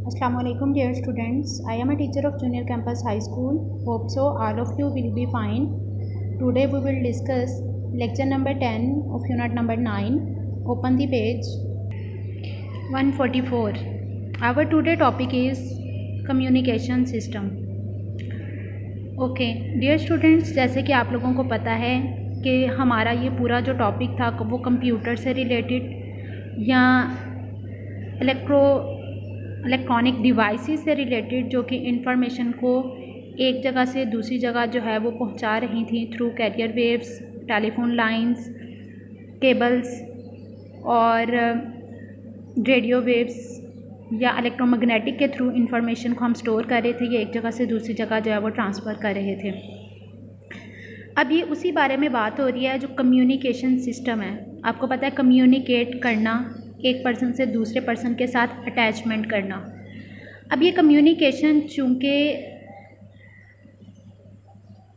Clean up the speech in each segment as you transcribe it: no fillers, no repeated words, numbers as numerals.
Assalamu alaikum dear students. I am a teacher of Junior Campus High School. Hope so all of you will be fine. Today we will discuss lecture number 10 of unit number 9. Open the page 144. Our today topic is communication system. Okay dear students, जैसे कि आप लोगों को पता है कि हमारा ये पूरा जो टॉपिक था वो कंप्यूटर से रिलेटेड या इलेक्ट्रॉनिक डिवाइसेस से रिलेटेड जो कि इंफॉर्मेशन को एक जगह से दूसरी जगह जो है वो पहुंचा रही थी through carrier waves, telephone lines, cables और रेडियो वेव्स या इलेक्ट्रोमैग्नेटिक के थ्रू इंफॉर्मेशन को हम स्टोर कर रहे थे, ये एक जगह से दूसरी जगह जो है वो ट्रांसफ़र कर रहे थे। अब ये उसी बारे में बात हो रही है जो कम्युनिकेशन सिस्टम है। आपको पता है कम्युनिकेट करना, एक पर्सन से दूसरे पर्सन के साथ अटैचमेंट करना। अब ये कम्युनिकेशन चूँकि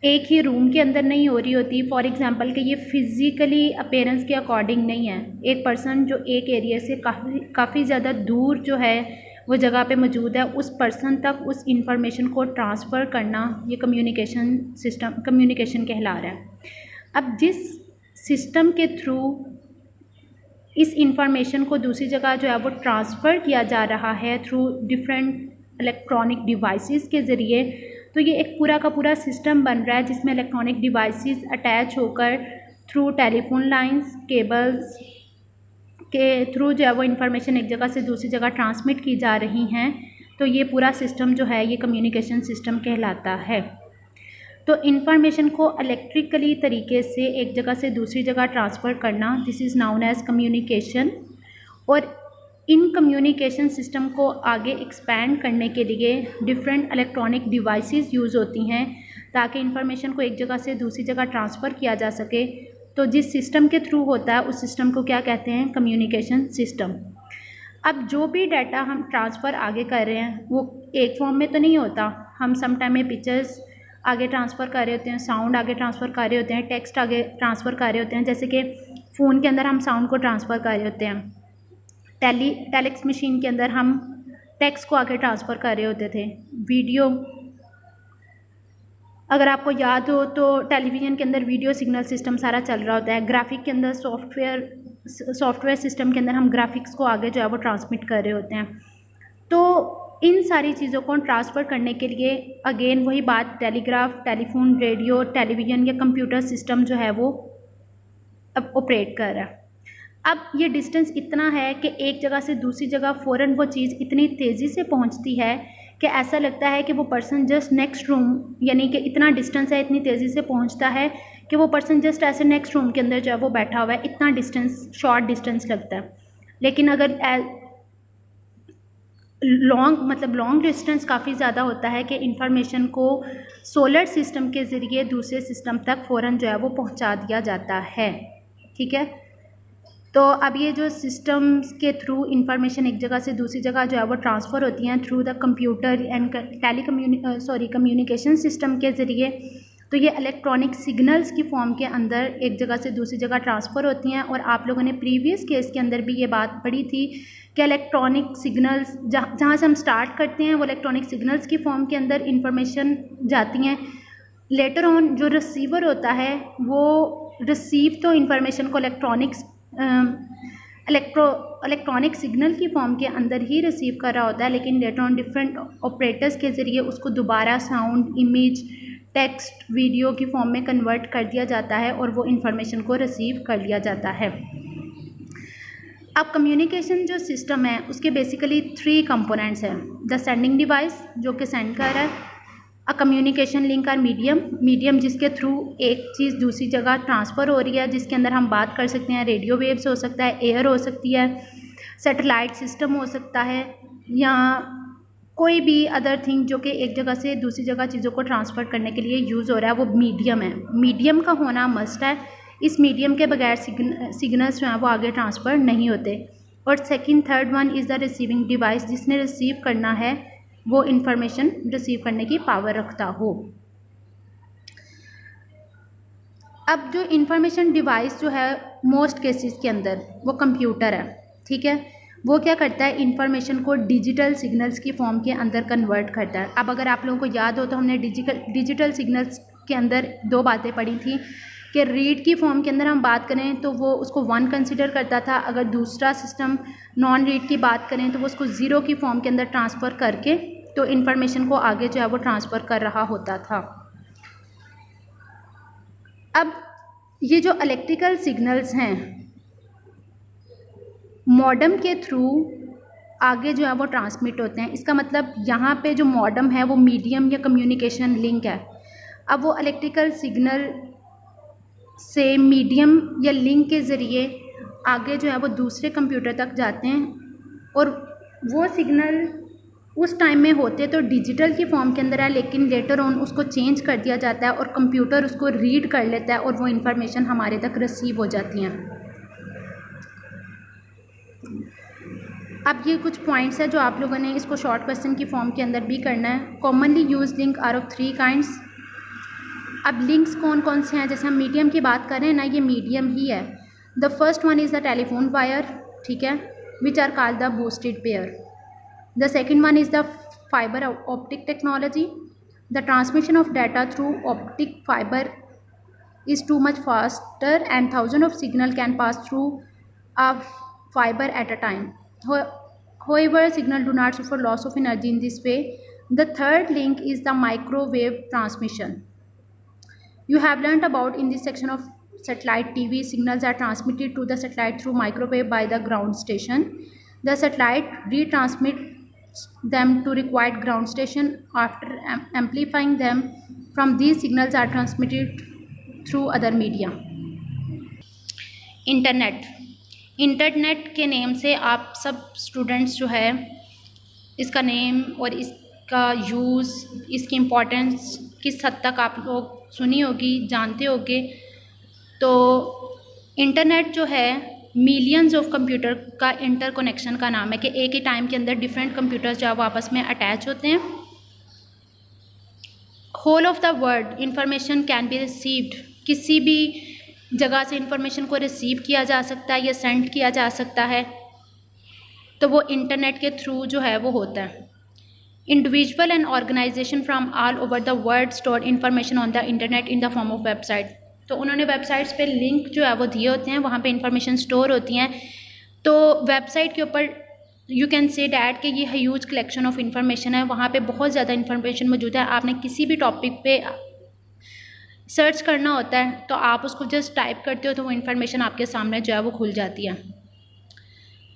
एक ही रूम के अंदर नहीं हो रही होती, फॉर एग्ज़ाम्पल कि ये फ़िज़िकली अपीयरेंस के अकॉर्डिंग नहीं है। एक पर्सन जो एक एरिया से काफ़ी ज़्यादा दूर जो है वो जगह पे मौजूद है, उस पर्सन तक उस इंफॉर्मेशन को ट्रांसफ़र करना ये कम्युनिकेशन सिस्टम कम्युनिकेशन कहला रहा है। अब जिस सिस्टम के थ्रू इस इंफॉर्मेशन को दूसरी जगह जो है वो ट्रांसफ़र किया जा रहा है थ्रू डिफरेंट इलेक्ट्रॉनिक डिवाइसेस के ज़रिए, तो ये एक पूरा का पूरा सिस्टम बन रहा है जिसमें इलेक्ट्रॉनिक डिवाइसेस अटैच होकर थ्रू टेलीफोन लाइंस, केबल्स के थ्रू जो है वो इंफॉर्मेशन एक जगह से दूसरी जगह ट्रांसमिट की जा रही हैं। तो ये पूरा सिस्टम जो है ये कम्युनिकेशन सिस्टम कहलाता है। तो इंफॉर्मेशन को इलेक्ट्रिकली तरीके से एक जगह से दूसरी जगह ट्रांसफ़र करना, this is known as communication. और इन कम्युनिकेशन सिस्टम को आगे एक्सपैंड करने के लिए डिफरेंट इलेक्ट्रॉनिक डिवाइसेस यूज़ होती हैं ताकि इंफॉर्मेशन को एक जगह से दूसरी जगह ट्रांसफ़र किया जा सके। तो जिस सिस्टम के थ्रू होता है उस सिस्टम को क्या कहते हैं? Communication system. अब जो भी डाटा हम ट्रांसफ़र आगे कर रहे हैं वो एक फॉर्म में तो नहीं होता। हम सम टाइम में पिक्चर्स आगे ट्रांसफ़र कर रहे होते हैं, साउंड आगे ट्रांसफ़र कर रहे होते हैं, टेक्स्ट आगे ट्रांसफ़र कर रहे होते हैं। जैसे कि फ़ोन के अंदर हम साउंड को ट्रांसफ़र कर रहे होते हैं, टेलीक्स मशीन के अंदर हम टेक्स्ट को आगे ट्रांसफ़र कर रहे होते थे। वीडियो, अगर आपको याद हो तो टेलीविज़न के अंदर वीडियो सिग्नल सिस्टम सारा चल रहा होता है। ग्राफिक के अंदर सॉफ्टवेयर सिस्टम के अंदर हम ग्राफिक्स को आगे जो है वो ट्रांसमिट कर रहे होते हैं। तो इन सारी चीज़ों को ट्रांसफ़र करने के लिए अगेन वही बात, टेलीग्राफ, टेलीफोन, रेडियो, टेलीविज़न या कंप्यूटर सिस्टम जो है वो अब ऑपरेट कर रहा है। अब ये डिस्टेंस इतना है कि एक जगह से दूसरी जगह फ़ौरन वो चीज़ इतनी तेज़ी से पहुंचती है कि ऐसा लगता है कि वो पर्सन जस्ट नेक्स्ट रूम, यानी कि इतना डिस्टेंस है, इतनी तेज़ी से पहुंचता है कि वो पर्सन जस्ट ऐसे नेक्स्ट रूम के अंदर जो है वो बैठा हुआ है, इतना डिस्टेंस, शॉर्ट डिस्टेंस लगता है। लेकिन अगर लॉन्ग डिस्टेंस काफ़ी ज़्यादा होता है कि इंफॉर्मेशन को सोलर सिस्टम के ज़रिए दूसरे सिस्टम तक फ़ौरन जो है वो पहुंचा दिया जाता है। ठीक है, तो अब ये जो सिस्टम्स के थ्रू इंफॉर्मेशन एक जगह से दूसरी जगह जो है वो ट्रांसफ़र होती हैं through the computer and communication system के ज़रिए, तो ये इलेक्ट्रॉनिक सिग्नल्स की फॉर्म के अंदर एक जगह से दूसरी जगह ट्रांसफ़र होती हैं। और आप लोगों ने प्रीवियस केस के अंदर भी ये बात पढ़ी थी कि इलेक्ट्रॉनिक सिग्नल्स जहाँ से हम स्टार्ट करते हैं वो इलेक्ट्रॉनिक सिग्नल्स की फॉर्म के अंदर इंफॉर्मेशन जाती हैं। लेटर ऑन जो रिसीवर होता है वो रिसीव तो इंफॉर्मेशन को इलेक्ट्रॉनिक सिग्नल की फॉर्म के अंदर ही रिसीव कर रहा होता है, लेकिन लेटर ऑन डिफरेंट ऑपरेटर्स के ज़रिए उसको दोबारा साउंड, इमेज, टेक्स्ट, वीडियो की फॉर्म में कन्वर्ट कर दिया जाता है और वो इंफॉर्मेशन को रिसीव कर लिया जाता है। अब कम्युनिकेशन जो सिस्टम है उसके बेसिकली 3 कंपोनेंट्स हैं। द सेंडिंग डिवाइस जो कि सेंड कर रहा है, अ कम्युनिकेशन लिंक और मीडियम जिसके थ्रू एक चीज़ दूसरी जगह ट्रांसफ़र हो रही है, जिसके अंदर हम बात कर सकते हैं, रेडियो वेव्स हो सकता है, एयर हो सकती है, सैटेलाइट सिस्टम हो सकता है या कोई भी अदर थिंग जो कि एक जगह से दूसरी जगह चीज़ों को ट्रांसफ़र करने के लिए यूज़ हो रहा है, वो मीडियम है। मीडियम का होना मस्ट है। इस मीडियम के बगैर सिग्नल्स जो हैं वो आगे ट्रांसफ़र नहीं होते। और third one is the receiving device, जिसने रिसीव करना है वो इंफॉर्मेशन रिसीव करने की पावर रखता हो। अब जो इंफॉर्मेशन डिवाइस जो है मोस्ट केसेस के अंदर वो कंप्यूटर है। ठीक है, वो क्या करता है, इंफॉर्मेशन को डिजिटल सिग्नल्स की फॉर्म के अंदर कन्वर्ट करता है। अब अगर आप लोगों को याद हो तो हमने डिजिटल सिग्नल्स के अंदर दो बातें पढ़ी थी कि रीड की फॉर्म के अंदर हम बात करें तो वो उसको 1 कंसिडर करता था, अगर दूसरा सिस्टम नॉन रीड की बात करें तो वो उसको 0 की फॉर्म के अंदर ट्रांसफ़र करके तो इन्फॉर्मेशन को आगे जो है वो ट्रांसफ़र कर रहा होता था। अब ये जो इलेक्ट्रिकल सिग्नल्स हैं मॉडम के थ्रू आगे जो है वो ट्रांसमिट होते हैं। इसका मतलब यहाँ पे जो मॉडम है वो मीडियम या कम्युनिकेशन लिंक है। अब वो इलेक्ट्रिकल सिग्नल से मीडियम या लिंक के ज़रिए आगे जो है वो दूसरे कंप्यूटर तक जाते हैं और वो सिग्नल उस टाइम में होते तो डिजिटल की फॉर्म के अंदर है, लेकिन लेटर ऑन उसको चेंज कर दिया जाता है और कंप्यूटर उसको रीड कर लेता है और वो इन्फॉर्मेशन हमारे तक रिसीव हो जाती हैं। अब ये कुछ पॉइंट्स है जो आप लोगों ने इसको शॉर्ट क्वेश्चन की फॉर्म के अंदर भी करना है। Commonly use link are of 3 kinds. अब लिंक्स कौन कौन से हैं, जैसे हम मीडियम की बात कर रहे हैं ना, ये मीडियम ही है। The first one is the telephone wire, ठीक है, which are called the boosted pair. The second one is the fibre optic technology. The transmission of data through optic fibre is too much faster and thousands of signal can pass through a fiber at a time. However, signal do not suffer loss of energy in this way. The third link is the microwave transmission. You have learnt about in this section of satellite TV. Signals are transmitted to the satellite through microwave by the ground station. The satellite retransmits them to required ground station. After amplifying them, from these signals are transmitted through other media. Internet के name से आप सब students जो है इसका name और इसका use, इसकी इम्पोर्टेंस किस हद तक आप लोग सुनी होगी, जानते होगे। तो इंटरनेट जो है मिलियंस ऑफ कंप्यूटर का इंटरकनेक्शन का नाम है कि एक ही टाइम के अंदर डिफरेंट कंप्यूटर्स जो है वो आपस में अटैच होते हैं। Whole of the world information can be received, किसी भी जगह से इंफॉर्मेशन को रिसीव किया जा सकता है या सेंड किया जा सकता है, तो वो इंटरनेट के थ्रू जो है वो होता है। Individual and organisation from all over the world store information on the internet in the form of website. तो उन्होंने वेबसाइट्स पे लिंक जो है वो दिए होते हैं, वहाँ पे इंफॉर्मेशन स्टोर होती हैं। तो वेबसाइट के ऊपर यू कैन से डैट कि ये ह्यूज कलेक्शन ऑफ इंफॉर्मेशन है, वहाँ पे बहुत ज़्यादा इंफॉर्मेशन मौजूद है। आपने किसी भी टॉपिक पे सर्च करना होता है तो आप उसको जस्ट टाइप करते हो तो वो इन्फॉर्मेशन आपके सामने जो है वो खुल जाती है।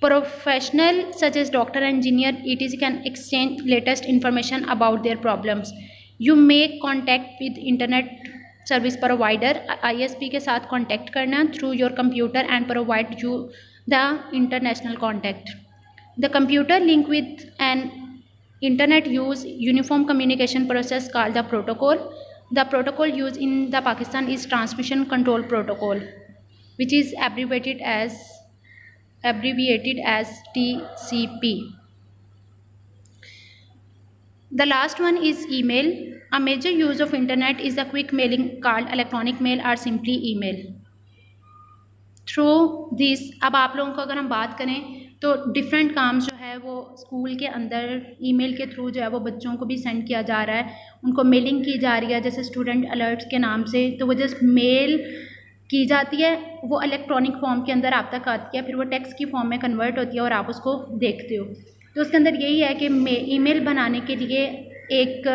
Professional such as doctor, engineer, ETC can exchange latest information about their problems. You make contact with internet service provider, ISP के साथ कॉन्टैक्ट करना through your computer and provide you the international contact. The computer link with an internet use uniform communication process called the protocol. The protocol used in the Pakistan is Transmission Control Protocol, which is abbreviated as TCP. The last one is email. A major use of internet is the quick mailing called electronic mail or simply email. Through this, अब आप लोगों को अगर हम बात करें तो different काम जो है वो स्कूल के अंदर ईमेल के थ्रू जो है वो बच्चों को भी सेंड किया जा रहा है, उनको मेलिंग की जा रही है, जैसे स्टूडेंट अलर्ट्स के नाम से। तो वो जस्ट मेल की जाती है, वो इलेक्ट्रॉनिक फॉर्म के अंदर आप तक आती है, फिर वो टेक्स्ट की फॉर्म में कन्वर्ट होती है और आप उसको देखते हो। तो उसके अंदर यही है कि ईमेल बनाने के लिए एक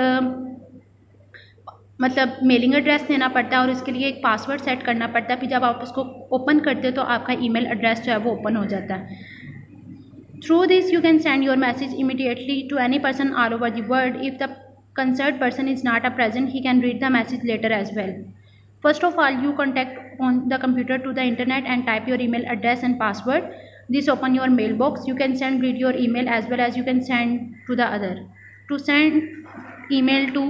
मतलब मेलिंग एड्रेस देना पड़ता है और इसके लिए एक पासवर्ड सेट करना पड़ता है। फिर जब आप उसको ओपन करते हो तो आपका ईमेल एड्रेस जो है वो ओपन हो जाता है। Through this, you can send your message immediately to any person all over the world. If the concerned person is not present, he can read the message later as well. First of all, you contact on the computer to the internet and type your email address and password. This open your mailbox. You can read your email as well as you can send to the other. To send email to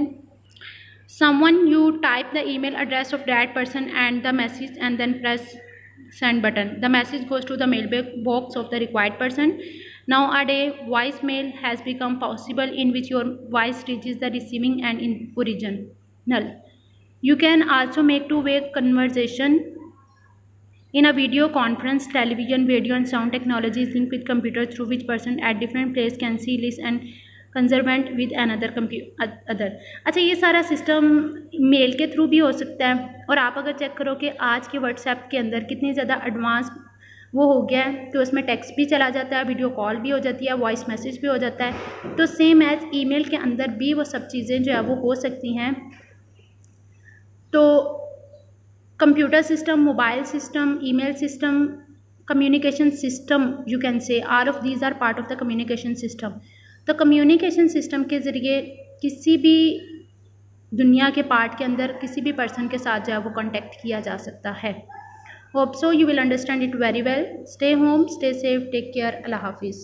someone, you type the email address of that person and the message and then press send button. The message goes to the mailbox of the required person. Nowadays, voicemail has become possible in which your voice reaches the receiving end in original. You can also make two-way conversation In a video conference, television, video and sound technology is linked with computer through which person at different place can see, listen and conversant with another other. अच्छा, ये सारा system mail के through भी हो सकता है। और आप अगर चेक करो कि आज के व्हाट्सएप के अंदर कितनी ज़्यादा एडवांस वो हो गया है कि उसमें टेक्स्ट भी चला जाता है, वीडियो कॉल भी हो जाती है, वॉइस मैसेज भी हो जाता है। तो सेम एज ईमेल के अंदर भी वो सब चीज़ें जो है वो हो सकती हैं। तो computer system, mobile system, email system, communication system, you can say all of these are part of the communication system. तो कम्युनिकेशन सिस्टम के ज़रिए किसी भी दुनिया के पार्ट के अंदर किसी भी पर्सन के साथ जो है वो कॉन्टेक्ट किया जा सकता है। Hope so you will understand it very well. Stay home, stay safe, take care, अल्लाह हाफिज़।